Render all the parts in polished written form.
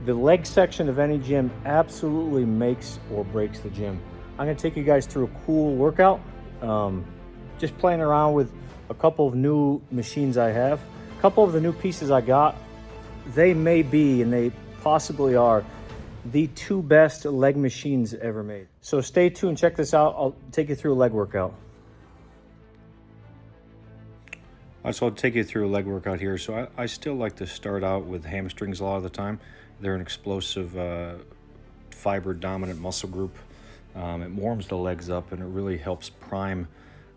The leg section of any gym absolutely makes or breaks the gym. I'm gonna take you guys through a cool workout. Um, just playing around with a couple of new machines I have. A couple of the new pieces I got, they may be, and they possibly are, the two best leg machines ever made. So stay tuned, check this out. I'll take you through a leg workout. So I'll take you through a leg workout here. So I still like to start out with hamstrings a lot of the time. They're an explosive fiber dominant muscle group. It warms the legs up and it really helps prime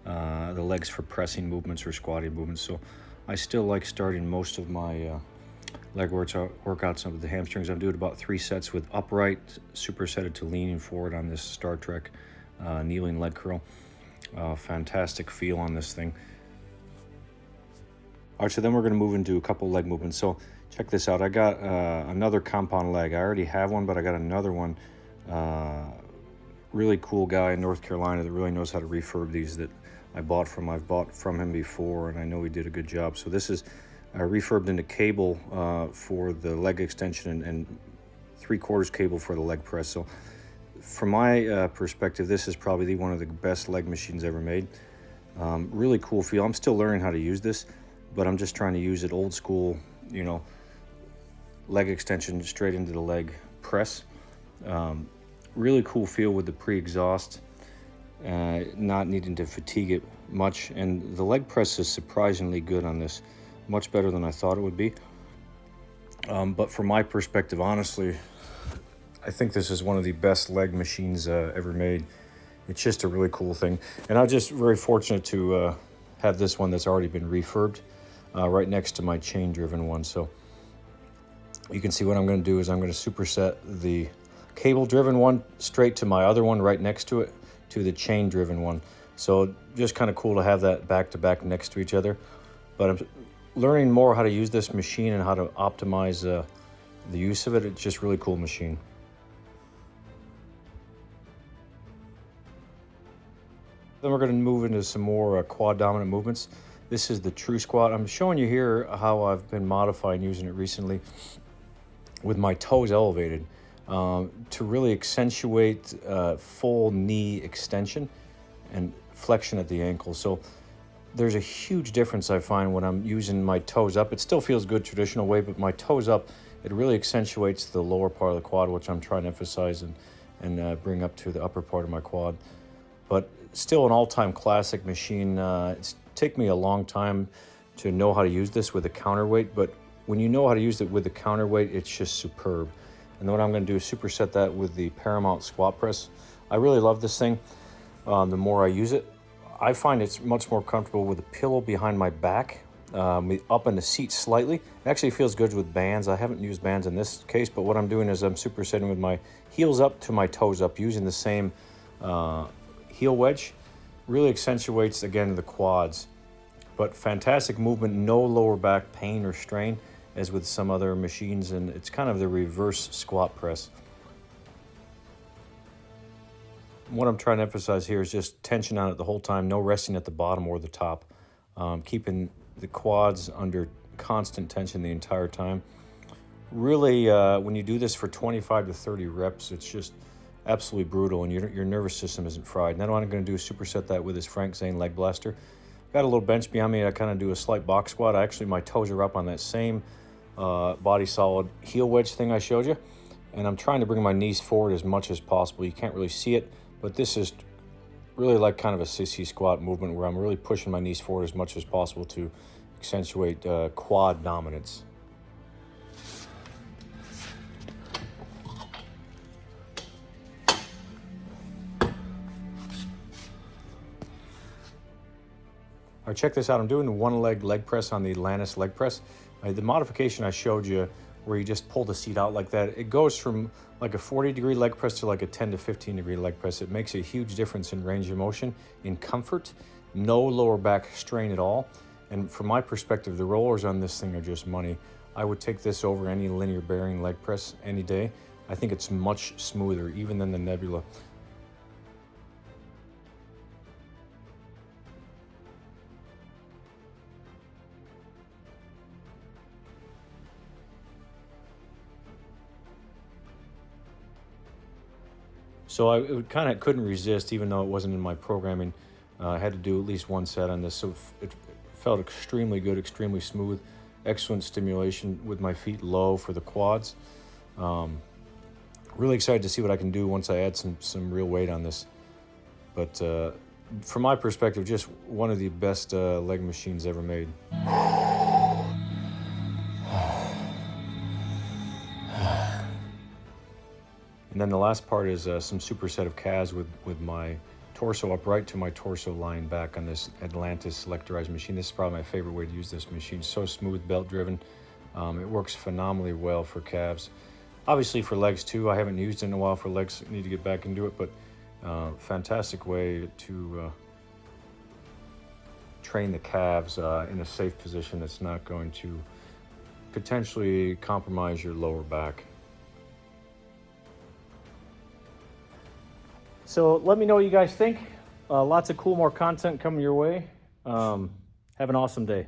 the legs for pressing movements or squatting movements. So I still like starting most of my leg workouts with the hamstrings. I'm doing about 3 sets with upright, supersetted to leaning forward on this Star Trek kneeling leg curl. Fantastic feel on this thing. All right, so then we're going to move into a couple leg movements. So check this out. I got another compound leg. I already have one, but I got another one. Really cool guy in North Carolina that really knows how to refurb these that I've bought from him before, and I know he did a good job. So this is refurbed into cable for the leg extension and 3/4 cable for the leg press. So from my perspective, this is probably one of the best leg machines ever made. Really cool feel. I'm still learning how to use this, but I'm just trying to use it old school, leg extension straight into the leg press. Really cool feel with the pre-exhaust, not needing to fatigue it much. And the leg press is surprisingly good on this, much better than I thought it would be. But from my perspective, honestly, I think this is one of the best leg machines ever made. It's just a really cool thing. And I'm just very fortunate to have this one that's already been refurbed right next to my chain-driven one. So you can see what I'm going to do is I'm going to superset the cable-driven one straight to my other one right next to it, to the chain-driven one. So just kind of cool to have that back-to-back next to each other. But I'm learning more how to use this machine and how to optimize the use of it. It's just a really cool machine. Then we're going to move into some more quad dominant movements. This is the true squat. I'm showing you here how I've been modifying using it recently with my toes elevated to really accentuate full knee extension and flexion at the ankle. So there's a huge difference I find when I'm using my toes up. It still feels good traditional way, but my toes up, it really accentuates the lower part of the quad, which I'm trying to emphasize and bring up to the upper part of my quad. But still an all-time classic machine. It's taken me a long time to know how to use this with a counterweight, but when you know how to use it with the counterweight, it's just superb. And then what I'm going to do is superset that with the Paramount squat press. I really love this thing. The more I use it, I find it's much more comfortable with a pillow behind my back, up in the seat slightly. It actually feels good with bands. I haven't used bands in this case, but what I'm doing is I'm supersetting with my heels up to my toes up using the same heel wedge. Really accentuates, again, the quads. But fantastic movement, no lower back pain or strain as with some other machines, and it's kind of the reverse squat press. What I'm trying to emphasize here is just tension on it the whole time, no resting at the bottom or the top, keeping the quads under constant tension the entire time. Really, when you do this for 25 to 30 reps, it's just absolutely brutal, and your nervous system isn't fried. And then what I'm going to do is superset that with this Frank Zane leg blaster. Got a little bench behind me. I kind of do a slight box squat. Actually, my toes are up on that same body solid heel wedge thing I showed you, and I'm trying to bring my knees forward as much as possible. You can't really see it, but this is really like kind of a sissy squat movement where I'm really pushing my knees forward as much as possible to accentuate quad dominance. All right, check this out. I'm doing the one leg press on the Atlantis leg press. The modification I showed you where you just pull the seat out like that, it goes from like a 40-degree leg press to like a 10 to 15-degree leg press. It makes a huge difference in range of motion, in comfort, no lower back strain at all. And from my perspective, the rollers on this thing are just money. I would take this over any linear bearing leg press any day. I think it's much smoother even than the Nebula. So I kind of couldn't resist, even though it wasn't in my programming. I had to do at least one set on this, so it felt extremely good, extremely smooth, excellent stimulation with my feet low for the quads. Really excited to see what I can do once I add some real weight on this. But from my perspective, just one of the best leg machines ever made. And then the last part is some superset of calves with my torso upright to my torso lying back on this Atlantis selectorized machine. This is probably my favorite way to use this machine. So smooth, belt driven. It works phenomenally well for calves. Obviously for legs too. I haven't used it in a while for legs. I need to get back into it, but fantastic way to train the calves in a safe position that's not going to potentially compromise your lower back. So let me know what you guys think. Lots of more content coming your way. Have an awesome day.